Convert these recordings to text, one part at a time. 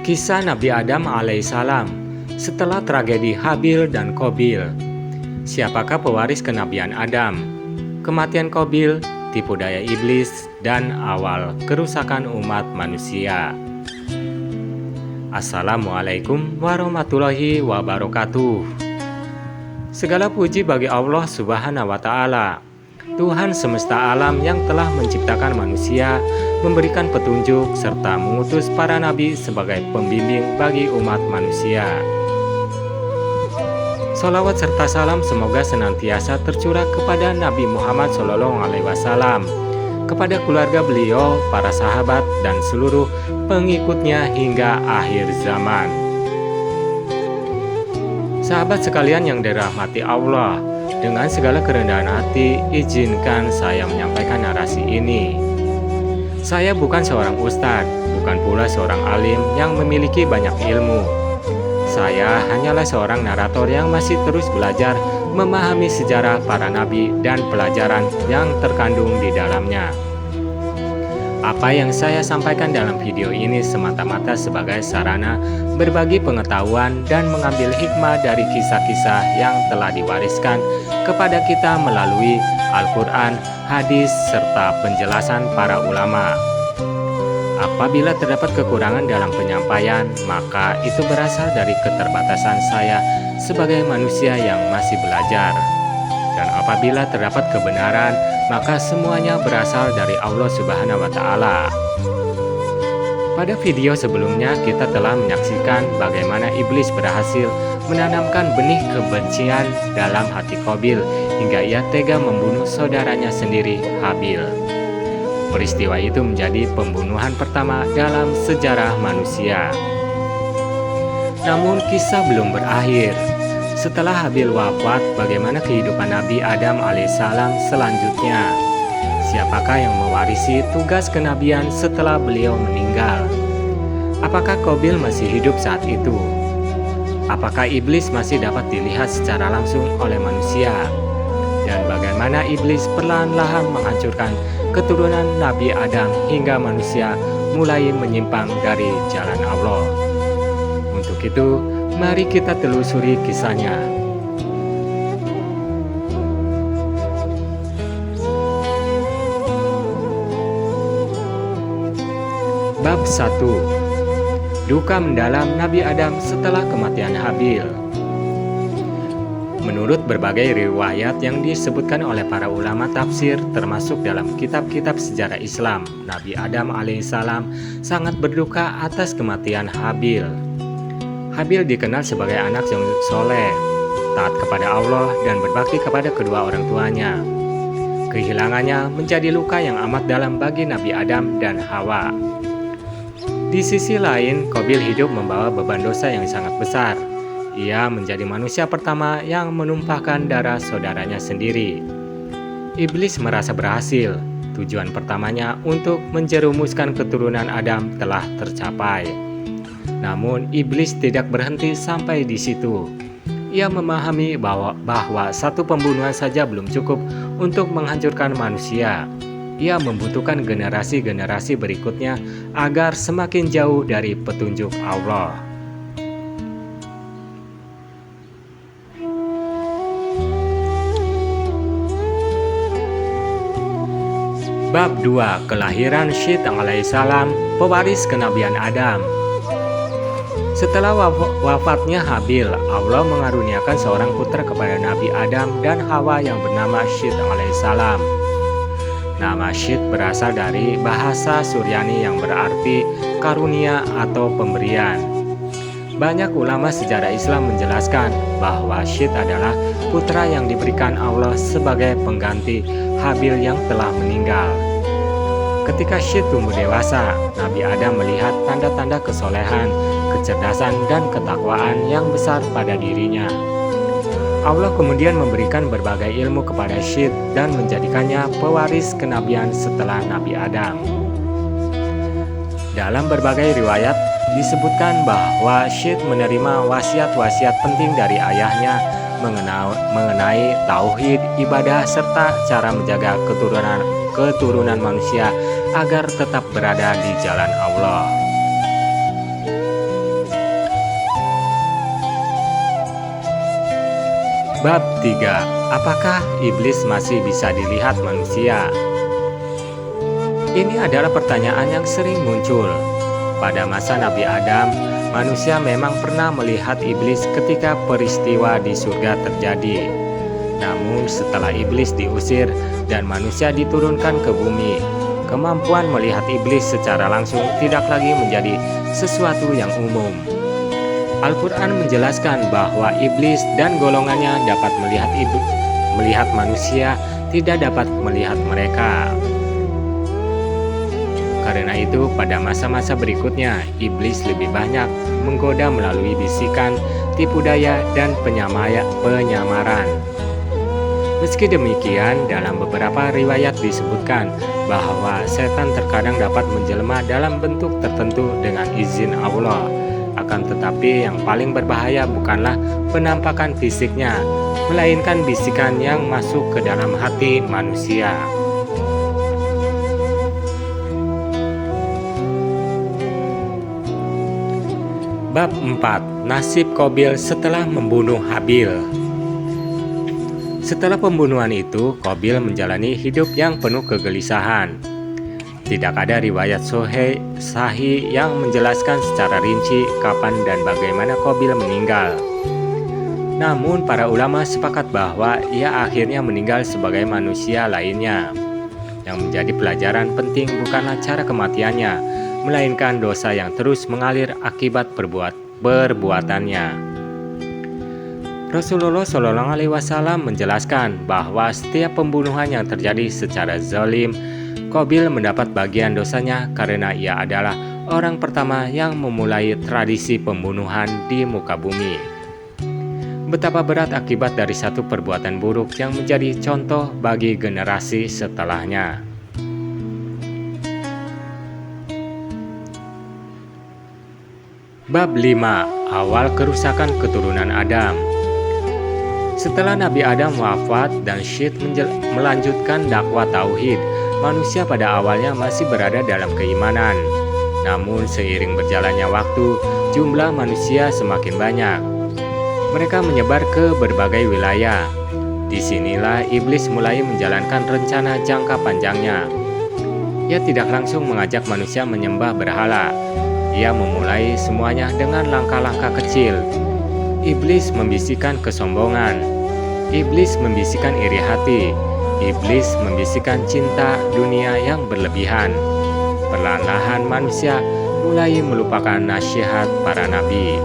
Kisah Nabi Adam alaihissalam setelah tragedi Habil dan Qabil. Siapakah pewaris kenabian Adam? Kematian Qabil, tipu daya iblis, dan awal kerusakan umat manusia. Assalamualaikum warahmatullahi wabarakatuh. Segala puji bagi Allah Subhanahu wa Ta'ala, Tuhan semesta alam yang telah menciptakan manusia, memberikan petunjuk, serta mengutus para nabi sebagai pembimbing bagi umat manusia. Salawat serta salam semoga senantiasa tercurah kepada Nabi Muhammad SAW, kepada keluarga beliau, para sahabat, dan seluruh pengikutnya hingga akhir zaman. Sahabat sekalian yang dirahmati Allah, dengan segala kerendahan hati, izinkan saya menyampaikan narasi ini. Saya bukan seorang ustadz, bukan pula seorang alim yang memiliki banyak ilmu. Saya hanyalah seorang narator yang masih terus belajar memahami sejarah para nabi dan pelajaran yang terkandung di dalamnya. Apa yang saya sampaikan dalam video ini semata-mata sebagai sarana berbagi pengetahuan dan mengambil hikmah dari kisah-kisah yang telah diwariskan kepada kita melalui Al-Quran, hadis, serta penjelasan para ulama. Apabila terdapat kekurangan dalam penyampaian, maka itu berasal dari keterbatasan saya sebagai manusia yang masih belajar. Dan apabila terdapat kebenaran, maka semuanya berasal dari Allah Subhanahu wa Ta'ala. Pada video sebelumnya, kita telah menyaksikan bagaimana iblis berhasil menanamkan benih kebencian dalam hati Qabil hingga ia tega membunuh saudaranya sendiri, Habil. Peristiwa itu menjadi pembunuhan pertama dalam sejarah manusia. Namun kisah belum berakhir. Setelah Habil wafat, bagaimana kehidupan Nabi Adam alaihissalam selanjutnya? Siapakah yang mewarisi tugas kenabian setelah beliau meninggal? Apakah Qabil masih hidup saat itu? Apakah iblis masih dapat dilihat secara langsung oleh manusia? Dan bagaimana iblis perlahan-lahan menghancurkan keturunan Nabi Adam hingga manusia mulai menyimpang dari jalan Allah? Untuk itu, mari kita telusuri kisahnya. Bab 1. Duka mendalam Nabi Adam setelah kematian Habil. Menurut berbagai riwayat yang disebutkan oleh para ulama tafsir, termasuk dalam kitab-kitab sejarah Islam, Nabi Adam alaihissalam sangat berduka atas kematian Habil. Habil dikenal sebagai anak yang soleh, taat kepada Allah, dan berbakti kepada kedua orang tuanya. Kehilangannya menjadi luka yang amat dalam bagi Nabi Adam dan Hawa. Di sisi lain, Qabil hidup membawa beban dosa yang sangat besar. Ia menjadi manusia pertama yang menumpahkan darah saudaranya sendiri. Iblis merasa berhasil. Tujuan pertamanya untuk menjerumuskan keturunan Adam telah tercapai. Namun iblis tidak berhenti sampai di situ. Ia memahami bahwa satu pembunuhan saja belum cukup untuk menghancurkan manusia. Ia membutuhkan generasi-generasi berikutnya agar semakin jauh dari petunjuk Allah. Bab 2. Kelahiran Syith alaihissalam, pewaris kenabian Adam. Setelah wafatnya Habil, Allah mengaruniakan seorang putra kepada Nabi Adam dan Hawa yang bernama Syith alaihissalam. Nama Syith berasal dari bahasa Suryani yang berarti karunia atau pemberian. Banyak ulama sejarah Islam menjelaskan bahwa Syith adalah putra yang diberikan Allah sebagai pengganti Habil yang telah meninggal. Ketika Syith tumbuh dewasa, Nabi Adam melihat tanda-tanda kesolehan, kecerdasan, dan ketakwaan yang besar pada dirinya. Allah kemudian memberikan berbagai ilmu kepada Syith dan menjadikannya pewaris kenabian setelah Nabi Adam. Dalam berbagai riwayat disebutkan bahwa Syith menerima wasiat-wasiat penting dari ayahnya mengenai tauhid, ibadah, serta cara menjaga keturunan manusia agar tetap berada di jalan Allah. Bab 3. Apakah iblis masih bisa dilihat manusia? Ini adalah pertanyaan yang sering muncul. Pada masa Nabi Adam, manusia memang pernah melihat iblis ketika peristiwa di surga terjadi. Namun setelah iblis diusir dan manusia diturunkan ke bumi, kemampuan melihat iblis secara langsung tidak lagi menjadi sesuatu yang umum. Al-Quran menjelaskan bahwa iblis dan golongannya dapat melihat manusia, tidak dapat melihat mereka. Karena itu, pada masa-masa berikutnya, iblis lebih banyak menggoda melalui bisikan, tipu daya, dan penyamaran. Meski demikian, dalam beberapa riwayat disebutkan bahwa setan terkadang dapat menjelma dalam bentuk tertentu dengan izin Allah. Akan tetapi yang paling berbahaya bukanlah penampakan fisiknya, melainkan bisikan yang masuk ke dalam hati manusia. Bab 4. Nasib Qabil setelah membunuh Habil. Setelah pembunuhan itu, Qabil menjalani hidup yang penuh kegelisahan. Tidak ada riwayat sahih yang menjelaskan secara rinci kapan dan bagaimana Qabil meninggal. Namun para ulama sepakat bahwa ia akhirnya meninggal sebagai manusia lainnya. Yang menjadi pelajaran penting bukanlah cara kematiannya, melainkan dosa yang terus mengalir akibat perbuatannya. Rasulullah Shallallahu Alaihi Wasallam menjelaskan bahwa setiap pembunuhan yang terjadi secara zalim, Qabil mendapat bagian dosanya karena ia adalah orang pertama yang memulai tradisi pembunuhan di muka bumi. Betapa berat akibat dari satu perbuatan buruk yang menjadi contoh bagi generasi setelahnya. Bab 5. Awal kerusakan keturunan Adam. Setelah Nabi Adam wafat dan Syed melanjutkan dakwah tauhid, manusia pada awalnya masih berada dalam keimanan. Namun seiring berjalannya waktu, jumlah manusia semakin banyak. Mereka menyebar ke berbagai wilayah. Disinilah iblis mulai menjalankan rencana jangka panjangnya. Ia tidak langsung mengajak manusia menyembah berhala. Ia memulai semuanya dengan langkah-langkah kecil. Iblis membisikkan kesombongan. Iblis membisikkan iri hati. Iblis membisikkan cinta dunia yang berlebihan. Perlahan-lahan manusia mulai melupakan nasihat para nabi.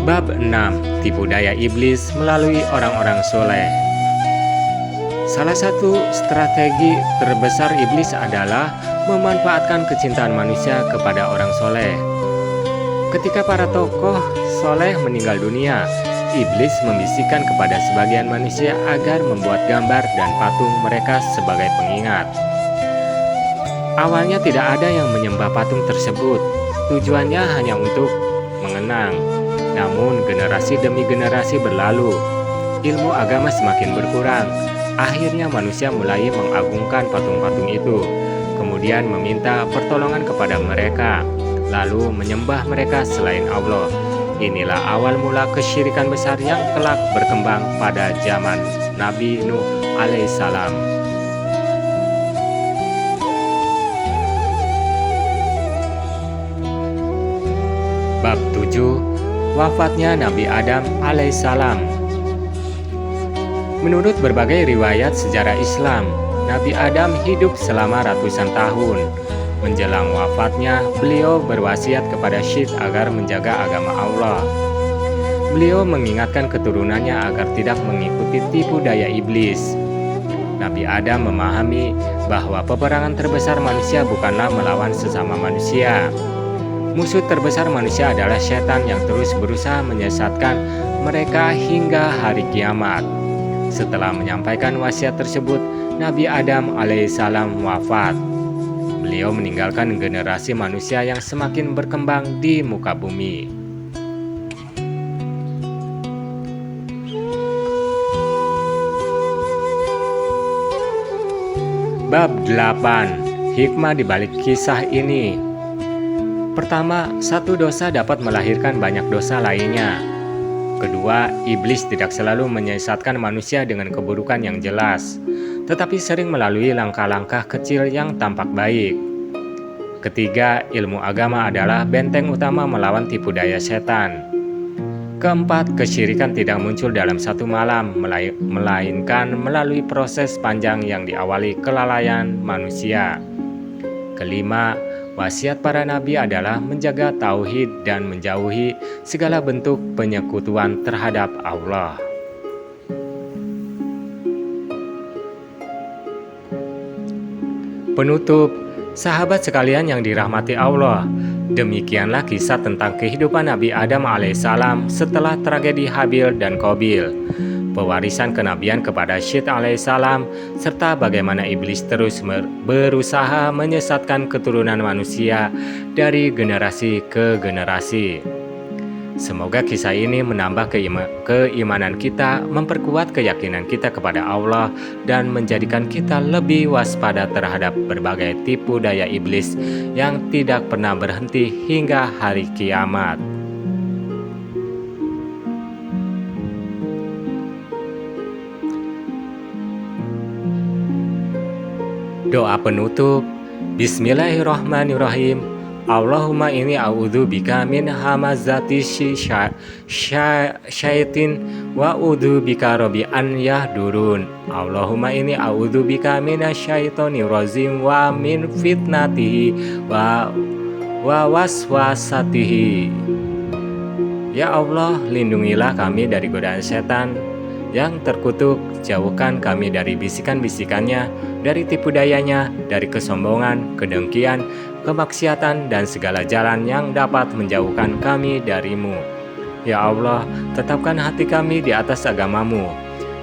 Bab 6. Tipu daya iblis melalui orang-orang soleh. Salah satu strategi terbesar iblis adalah memanfaatkan kecintaan manusia kepada orang soleh. Ketika para tokoh soleh meninggal dunia, iblis membisikkan kepada sebagian manusia agar membuat gambar dan patung mereka sebagai pengingat. Awalnya tidak ada yang menyembah patung tersebut, tujuannya hanya untuk mengenang. Namun generasi demi generasi berlalu, ilmu agama semakin berkurang. Akhirnya manusia mulai mengagungkan patung-patung itu, kemudian meminta pertolongan kepada mereka, lalu menyembah mereka selain Allah. Inilah awal mula kesyirikan besar yang kelak berkembang pada zaman Nabi Nuh alaihissalam. Bab 7. Wafatnya Nabi Adam alaihissalam. Menurut berbagai riwayat sejarah Islam, Nabi Adam hidup selama ratusan tahun. Menjelang wafatnya, beliau berwasiat kepada Syed agar menjaga agama Allah. Beliau mengingatkan keturunannya agar tidak mengikuti tipu daya iblis. Nabi Adam memahami bahwa peperangan terbesar manusia bukanlah melawan sesama manusia. Musuh terbesar manusia adalah setan yang terus berusaha menyesatkan mereka hingga hari kiamat. Setelah menyampaikan wasiat tersebut, Nabi Adam alaihissalam wafat. Beliau meninggalkan generasi manusia yang semakin berkembang di muka bumi. Bab 8. Hikmah di balik kisah ini. Pertama, satu dosa dapat melahirkan banyak dosa lainnya. Kedua, iblis tidak selalu menyesatkan manusia dengan keburukan yang jelas, tetapi sering melalui langkah-langkah kecil yang tampak baik. Ketiga, ilmu agama adalah benteng utama melawan tipu daya setan. Keempat, kesyirikan tidak muncul dalam satu malam, melainkan melalui proses panjang yang diawali kelalaian manusia. Kelima, wasiat para nabi adalah menjaga tauhid dan menjauhi segala bentuk penyekutuan terhadap Allah. Penutup, sahabat sekalian yang dirahmati Allah, demikianlah kisah tentang kehidupan Nabi Adam alaihissalam setelah tragedi Habil dan Qabil, pewarisan kenabian kepada Syed alaihissalam, serta bagaimana iblis terus berusaha menyesatkan keturunan manusia dari generasi ke generasi. Semoga kisah ini menambah keimanan kita, memperkuat keyakinan kita kepada Allah, dan menjadikan kita lebih waspada terhadap berbagai tipu daya iblis yang tidak pernah berhenti hingga hari kiamat. Doa penutup. Bismillahirrahmanirrahim. Allahumma inni a'udzubika min hamazati syaitin wa a'udzubika rabbi an yahdurun. Allahumma inni a'udzubika minasyaitonir rajim wa min fitnatihi wa waswasatihi. Ya Allah, lindungilah kami dari godaan setan yang terkutuk, jauhkan kami dari bisikan-bisikannya, dari tipu dayanya, dari kesombongan, kedengkian, kemaksiatan, dan segala jalan yang dapat menjauhkan kami darimu. Ya Allah, tetapkan hati kami di atas agamamu,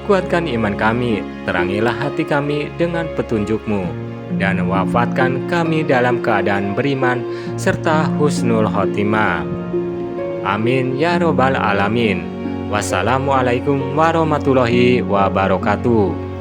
kuatkan iman kami, terangilah hati kami dengan petunjukmu, dan wafatkan kami dalam keadaan beriman serta husnul khotimah. Amin ya robbal alamin. Wassalamualaikum warahmatullahi wabarakatuh.